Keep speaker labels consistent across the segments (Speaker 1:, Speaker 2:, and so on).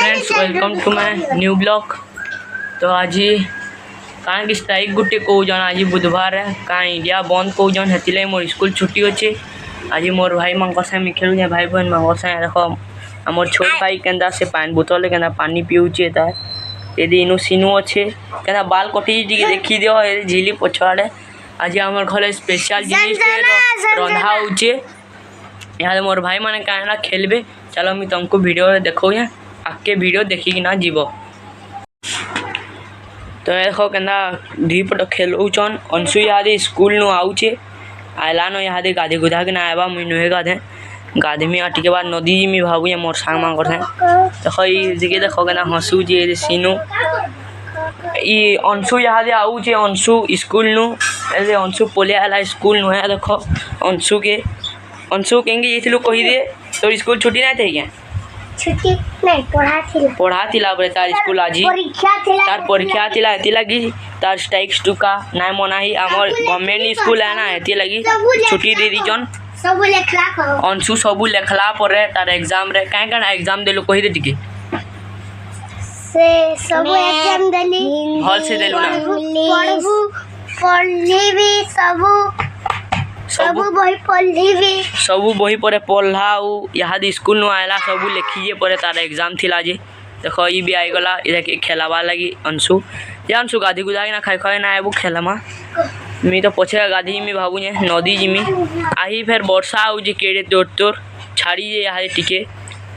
Speaker 1: Friends welcome to my new blog. तो आज कहाँ कि स्ट्राइक गुटे कौन आज बुधवार है कहाँ इंडिया बंद कौन हेतिले मोर स्कूल छुट्टी अच्छे। आज मोर भाई मान साथ खेलुए भाई बहन मान साथ देख आम छोट भाई के से पानी बोतल के पानी पिऊचे यदि इनु सीनू अच्छे क्या बाल कटी देखी दियो झिली पछाड़े। आज आम घर स्पेशल जिनिस रंधा होचे यहाँ मोर भाई माने कहाँ खेलबे। चलो मुझे तुमको वीडियो देखो आके वीडियो देखिकी ना जीव। तो देखो केन्दा दुईपट खेलुचन अंशु यहाँ स्कूल नु आउचे आयला न यहाँ गाधे गुधा के ना आवा मुई नुहे गाधे गाधमी आ टिके बाद नदी जिमी भावुए मोर सांग मान करथे। देखो ये देखो केना हंसू जे सीनू ई अंशु यहाँ आउचे अंशु स्कूल नु अंशु पोले आला स्कूल नु है। देखो अंशु केंगे ये कही दे तोर स्कूल छुट्टी नहीं थे क्या?
Speaker 2: छुट्टी नहीं पढ़ा थिला बरे तार स्कूल आज परीक्षा थिला एति लगी तार स्ट्राइक टुका नाय मनाही हमर गवर्नमेंट स्कूल है ना एति लगी छुट्टी दे दीजन सब लेखला कहो
Speaker 1: अंशु सब लेखला परे तार एग्जाम रे काहे काहे एग्जाम देलो कही दे टिके
Speaker 2: से सब एग्जाम देली
Speaker 1: हॉल से देलु ना
Speaker 2: पढ़ली भी सब बही पढ़ली भी
Speaker 1: सब बही परे पढ़ला यहाँ स्कूल नु आयला सब लिखिए परे तार एग्जाम थिला जे। देखो ये भी आई गला इधर खेलावा लगी अंशु ये अंशु गाधी गुधा ना खाई खाई ना आबू खेलमा मी तो पछे गाधी जिमी भावुए नदी जिमी आई फिर वर्षा आउ जे केड़े तोर तोर छाड़ी जे यहाँ टिके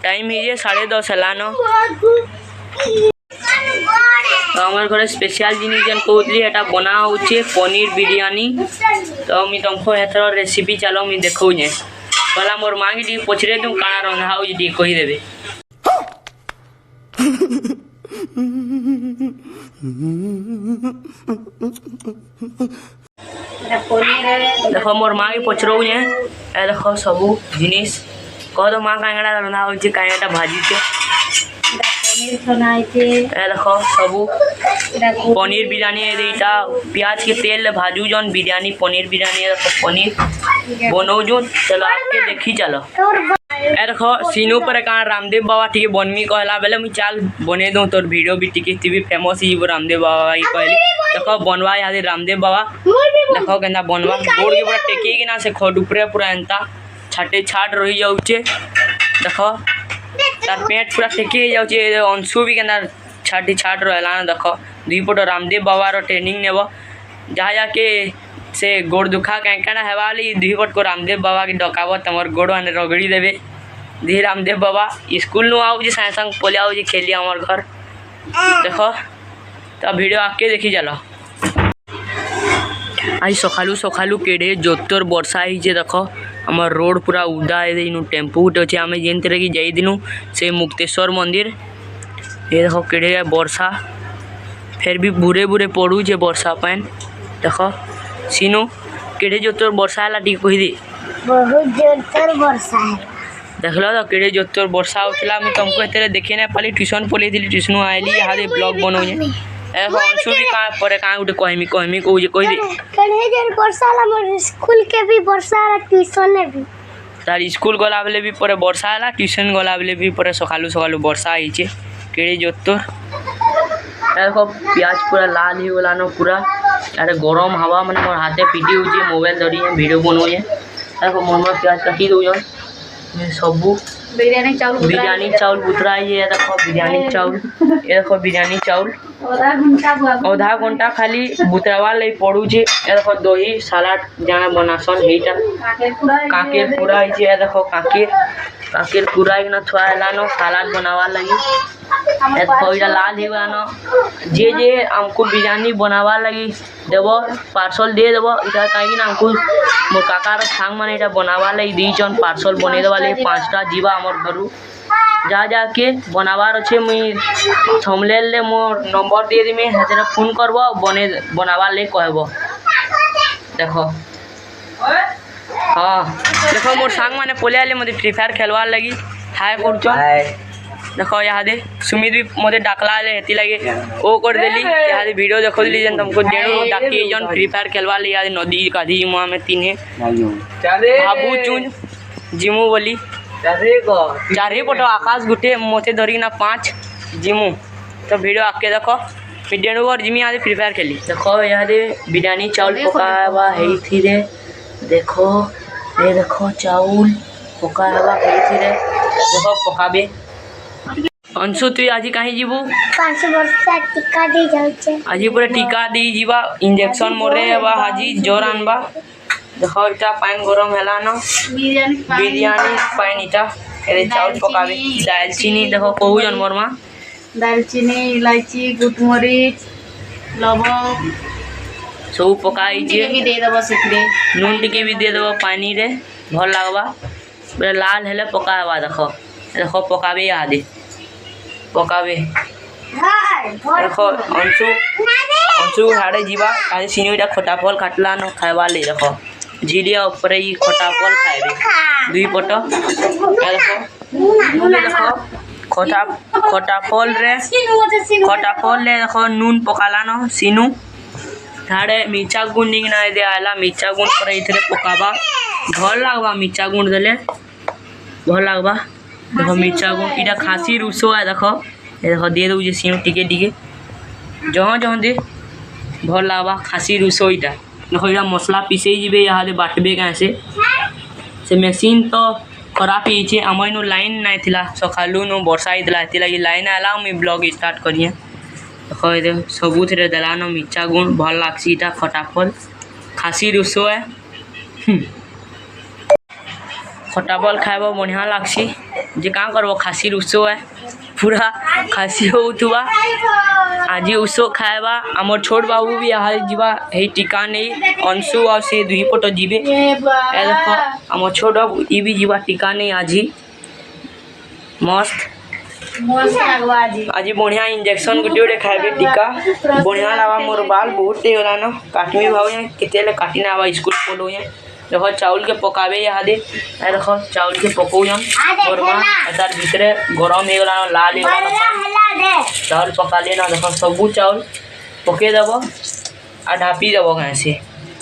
Speaker 1: टाइम है 10:30 हेलान। तो हमारे घर स्पेशल जिनिस जन कहली एटा बना होचे पनीर बिरयानी। तो मुझे तुमको एथर रेसिपी चलो मुझे देखो पहला मोर मांगी टी पचरे तुम काना रंधा हो टी कही देबे। देखो मोर मांगी पचरो ए देखो सब जिनिस कह दो माँ कांगड़ा रंधा होचे कांगड़ा भाजी के देखो सब पनीर बिरयानी एटा प्याज के तेल भाजू जन बिरयानी पनीर बिरयानी देखो पनीर बनौजु चलो आके देखी चलो। ए देखो सीनू पर कहाँ रामदेव बाबा टिके बनमी कहला बेले मुझे चाल बने दूँ तोर वीडियो भी टिके टीवी फेमस ही रामदेव बाबा ही कहली। देखो बनवा यहाँ रामदेव बाबा देखो केना बनवा गोड़ के पूरा टेकी कि ना से खड ऊपर पूरा एंता छाटे छाट रही जाऊे। देखो तार पेट पूरा टेकी जाऊे अंशु भी केना छाटी छाट रहा देख दुईपट रामदेव बाबार ट्रेनिंग नेब जहाँ जाके से गोड़ दुखा कैंकना हेवाली दुईपट को रामदेव बाबा के डकाब तुम गोड़ मैंने रगड़ी देवे दी रामदेव बाबा स्कूल नु आऊे सागे संग पले आऊे खेली हमार घर। देखो तो वीडियो आके देखी चलो। आज सकालू सकालू केड़े जोतर वर्षा ही देख आम रोड पूरा उदा है टेम्पू गुटे अच्छे आम जेन कि जाइदिनु से मुक्तेश्वर मंदिर ये देखो केड़े वर्षा फिर भी बुरे बुरे पड़ूचे वर्षा पान। देख सीनू केड़े जोतर वर्षा है टी कही दी
Speaker 2: बहुत जोरदार वर्षा है
Speaker 1: देख लो तो केड़े जोतर वर्षा होता मुझे तुमको एते देखे ना पाली ट्यूशन पलि ट्यूशन आइली यहाँ ब्लॉग बनौजे। अंशु भी कहाँ पर कहाँ गोटे कहमी कहमी कहे कही दी
Speaker 2: वर्षा मोर स्कूल के भी वर्षा ट्यूशन भी
Speaker 1: तार स्कूल गला बेले भी पर वर्षा है ट्यूशन गला बेले भी पर सकालू सकालू वर्षा आईचे केड़े जोतर। देखो प्याज पूरा लाल ही गला न पूरा अरे गरम हवा मैंने मोर हाथे पिटी हो मोबाइल धरी वीडियो बनौजे। देखो मोर प्याज काटी दौन सबू बिरयानी चाउल बुतरा ये देखो बिरयानी चाउल ये देखो बिरयानी चाउल आधा घंटा खाली बुतरावा लई पड़ूचे। ये देखो दही सलाड जहाँ बनासन हेटा काकेर पूरा ये देखो काकेर पूरा ना थोड़ा लानो सलाद बनावा लगी देखो इटा लाल ही न जे हमको बिरयानी बनावा लगी देव पार्सल दे देव इटा कहीं हमको मोर काकार सांग मैंने इटा बनावा लगी दीचन पार्सल बने देवा लगी 5टा जीवा आमर घर जा जाके बनावार अच्छे मुई थमलेल ले मोर नंबर दे देमी हेतरे फोन करब बने बनावा ले कहब। देखो हाँ देखो मोर सांग मैंने पले आले मत फ्री फायर खेलवार लगी हाय कर देखो यहाँ दे सुमित भी मत डाकला हेती लगे वो कर देली यहाँ वीडियो देखो दिली जन तुमको जेणु डाकी जन फ्री फायर खेलवा ले यहाँ नदी गाधी मुँह में 3 भाबू चुन जिमु बोली चारे पट आकाश गुटे मते धरिना 5 जिमु तो वीडियो आके देखो डेणु और जिमी यहाँ फ्री फायर खेली देखो यहाँ बिरयानी चावल पकावा है देखो ये देखो चावल पकावा है देखो पकाबे अंशु तु आज कहीं जीवु
Speaker 2: 5 वर्ष टीका दे जाउछे
Speaker 1: आज पूरा टीका दी जीवा इंजेक्शन मोरे बा हाजी जोर आनबा देखो इटा पानी गरम हैला न बिरयानी पानी इटा एरे चावल पकाबे दालचीनी देखो कहू जन मोरमा
Speaker 3: दालचीनी इलायची गुटमरीच लवंग
Speaker 1: सब पकाई
Speaker 3: भी दे दबो सिकरे
Speaker 1: नून टिके भी दे देव पानी रे भल लगवा पूरा लाल हेले पकावा देखो देखो पकाबे आदि पकाबे देखो अंशु अंशु हाड़े जीवा आज सिनिटा खटा फल काटला न खाइबा ले देखो झिलिया ऊपर ही खटा फल खाइबे दुई पट देखो देखो खटा फल रे देखो नून पकाला न सिनू हाड़े मिर्चा गुंड ना दे आला मिर्चा गुंड पर इधरे पकाबा भल लगवा मिर्चा गुंड देले भल लगवा देखो मिर्चा गुंड इटा खासी रुसो है देखो ये देखो दे दो सिंह टिके टिके जहाँ जहाँ दे भल लगवा खासी रुसो इटा देखो इटा मसला पिसे जीवे यहाँ बाटबे क्या से मेसीन तो खराब ही आम इनु लाइन नहीं थिला सकालू नु वर्षा होता है लगी लाइन आला मुझे ब्लॉग स्टार्ट करिए देखो ये सबुथ देलान मिर्चा गुण भल लागसी इटा खटाफल खासी रुसो है खटाफल खाइब बढ़िया लागसी जे का करब खासी रुसो है पूरा खासी होउथुबा आज उसो खाइबा आमर छोट बाबू भी यहाँ जीवा हे टीका नहीं अंशु और से दुई पट जीवे देखो आमर छोट बाबू ये भी जीवा टीका नहीं आज ही मस्त आज बढ़िया इंजेक्शन गोटे गोटे खाइबे टीका बढ़िया लगा मोर बाल बहुत गला न काटमी भाव केते काटी ना आवा स्कूल पढ़ो देखो चाउल के पकाबे यहाँ दे देखो चाउल के पकौन गरमा तार भितरे गरम हो गला लाल हो चाउल पका लेना देखो सबू चाउल पके देव आ ढापी देव कहीं से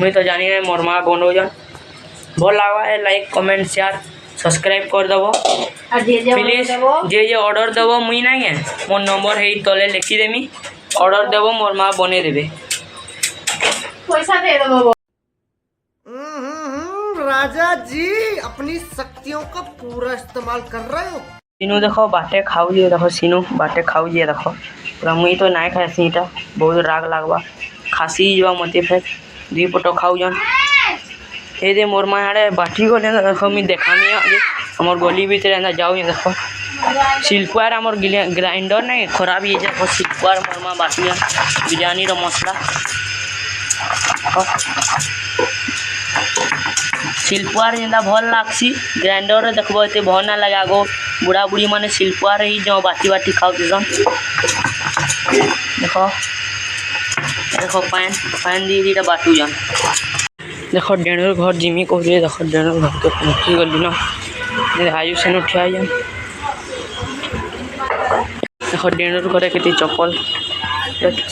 Speaker 1: मुझे तो जानी है मोर माँ बनो जन भल लगा है लाइक कमेंट शेयर सब्सक्राइब कर देव प्लीज जे ऑर्डर देव मुई ना है मोर नंबर है तले लिखी देमी ऑर्डर देव मोर माँ बने देवे
Speaker 3: पैसा दे दबो
Speaker 4: राजा जी अपनी शक्तियों का पूरा इस्तेमाल कर रहे हो।
Speaker 1: सीनू देखो बाटे खाऊ जे देखो सीनू बाटे खाऊ जे देखो पूरा मुई तो नाई खाए सीटा बहुत राग लागवा खासी जवा मते फेर दुई पट खाऊ जन हे दे मोर माँ आड़े बाटी गले देखो मुई देखामी आज हमर गली भीतर एंदा जाऊ देखो सिल्कुआर हमर ग्राइंडर नहीं खराब ये देखो सिल्कुआर मोर माँ बाटी बिरयानी रो मसला शिल्पुआर जेंदा भल लागसी ग्राइंडर देखबो एते भल ना लगे आगो बुढ़ा बुढ़ी माने शिल्पुआर ही जो बाटी बाटी खाउसन देखो देखो पान दी दीटा बाटू जन देखो डेणुर घर जिमी कहलिए देखो डेणुर घर के पहुँची गली ना आयु से उठिया जन देखो डेणुर घरे केते चप्पल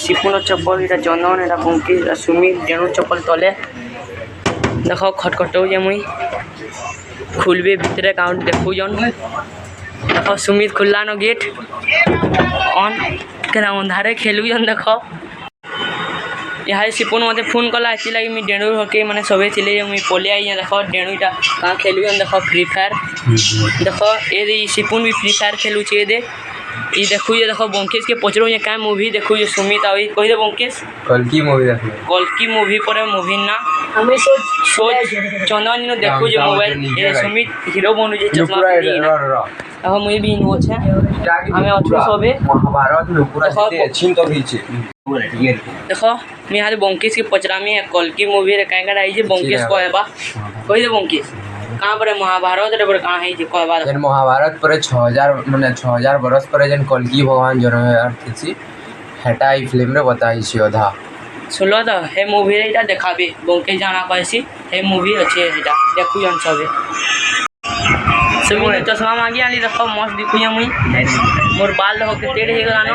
Speaker 1: सिपुन चप्पल इटा चंदन इटा पंकी इटा सुमी डेणुर चप्पल तले देखो खटखटो जे मुई खुलबे भितरे काउंट देखू जन देखो सुमित खुल्ला न गेट ऑन केना अंधारे खेलू जन देखो यहाँ सिपुन मते फोन कला ऐसी लगी मुई डेणु होके माने सबे थिले मुई पले आई देखो डेणुटा का खेलू जन देखो फ्री फायर देखो ए सिपुन भी फ्री फायर खेलू छे दे ये देखो ये देखो बंकेश के पचरो ये क्या मूवी देखो ये सुमित आई कहि दे बंकेश
Speaker 5: कल्की मूवी देखो
Speaker 1: कल्की मूवी पर मूवी ना हमें सोच चंदन नो देखो जे मोबाइल ये सुमित हीरो बनु जे चश्मा पहनी अब मुई भी इनो छे हमें अछु सबे
Speaker 5: महाभारत में पूरा जीते छिन तो भीचे
Speaker 1: देखो मैं आज बंकेश के पचरा में कल्की मूवी रे काई का आई जे बंकेश कहबा कहि दे बंकेश कहां पर महाभारत रे पर कहां है जे कहबा
Speaker 5: जन महाभारत पर 6000 माने 6000 बरस पर जन कल्की भगवान जन्म अर्थिसी हेटा ई फिल्म रे बताई छी अधा
Speaker 1: सुनो तो हे मूवी रे इटा देखाबे बंकेश जाना कहसी हे मूवी अच्छे एटा देखु जन सबे सुमी चश्मा मांगी आली देखो मस्त दिखुया मुई मोर बाल देखो केते रे गला न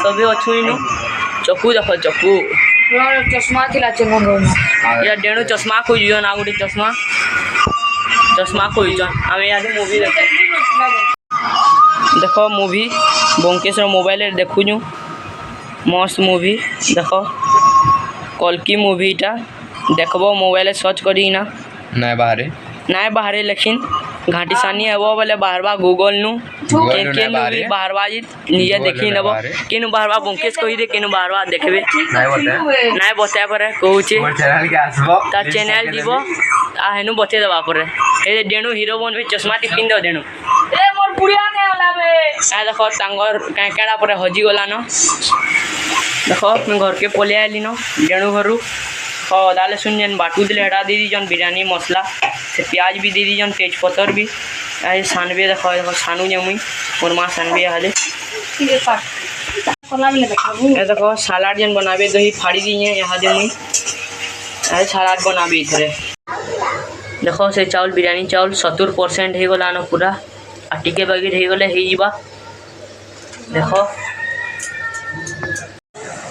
Speaker 1: सबे अछु इनु चकू देखो चकू
Speaker 3: चश्मा थिला चमन
Speaker 1: या डेणु चश्मा खोज जन आ गुडी चश्मा खोज जन हमें आज मूवी देखे देख मूवी बंकेश्वर मोबाइल देखुँ मस्त मूवी देख कल्की मूवीटा देखब मोबाइल सर्च करीना
Speaker 5: नहीं बाहरे
Speaker 1: नाय बाहरे लेकिन घाटी सानी हेब बोले बाहरबा गूगल नु के भी बाहरबा निजे देखी नेब केनु बाहरबा बंकेश कही दे केनु बाहरबा देखबे नाय बताए पर कहूचे
Speaker 5: चैनल के आसबो
Speaker 1: तार चैनल जीवो आ हेनु बते देबा पर ए डेणु हीरो बन भी चश्मा टिपिन दो डेणु ए मोर पुड़िया ने हलाबे आ देखो तांगर काकेड़ा पर हजी गला न देखो मैं घर के पले आली न डेणु घरु अदा लहसुन जेन बाटू दिले हटा दे दीजन बिरयानी मसला से प्याज भी दे दीजन तेज पत्तर भी ऐसे सानबे देखो देखो सानू जमुई मोर माँ सानबे हाले ए देखो सलाद जेन बनाबे दही फाड़ी दिए यहाँ दे मुई ऐसे सलाद बनाबे इधरे देखो से चावल बिरयानी चावल 70% हो गला न पूरा आ टिके बगीर हो गले ही जीवा देखो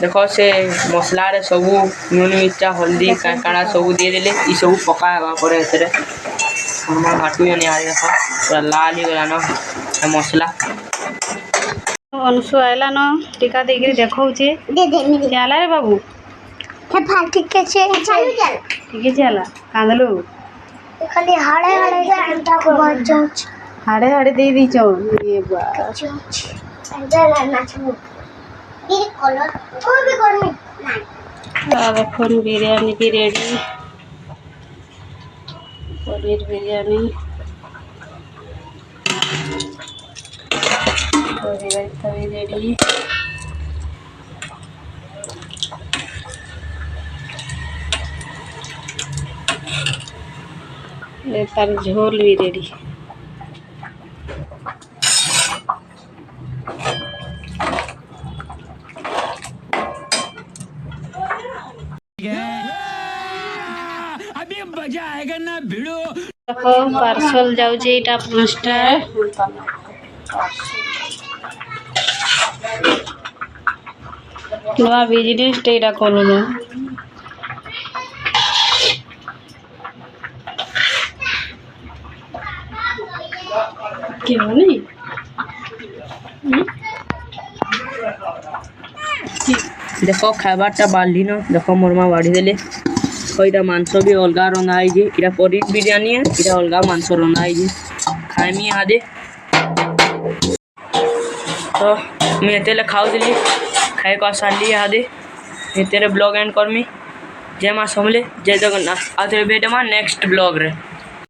Speaker 1: देखो से मसला रे सबू नुन मिर्चा हल्दी काकाड़ा सबू दे देले ई सबू पकाएबा पर एतरे हमर घाटू जने आ देखो पूरा लाल ही गला न मसला
Speaker 3: अनुसु आइला न टीका देगिरी देखौचे
Speaker 2: दे दे मी
Speaker 3: चला रे बाबू
Speaker 2: हे फाल ठीक के छे चालू चल
Speaker 3: ठीक है चला कांदलू
Speaker 2: खाली हाड़े हाड़े घंटा को बच जाऊ
Speaker 3: हाड़े हाड़े दे दी चो ये बा
Speaker 2: चला नाचू ये कलर को भी करनी ना
Speaker 3: अब फोन बिरयानी भी रेडी पनीर बिरयानी पनीर रायता भी रेडी ये तार झोल भी रेडी देखो पार्सल जाऊे एटा 5टा नवा बिजनेस एटा कलुन क्या नहीं
Speaker 1: देखो खाबारटा बाल्ली न देखो मोरमा बाड़ी देले कईटा मांस भी अलगा रंधा है इटा पनीर बिरयानी है इटा अलगा मांस रंधा है खाएमी यहाँ दे तो मैं हेतेले खाऊली खाए को सारी यहाँ दे हेतेरे ब्लॉग एंड करमी जय माँ समले जय जगन्नाथ आउ थे भेटमा नेक्स्ट ब्लॉग रे।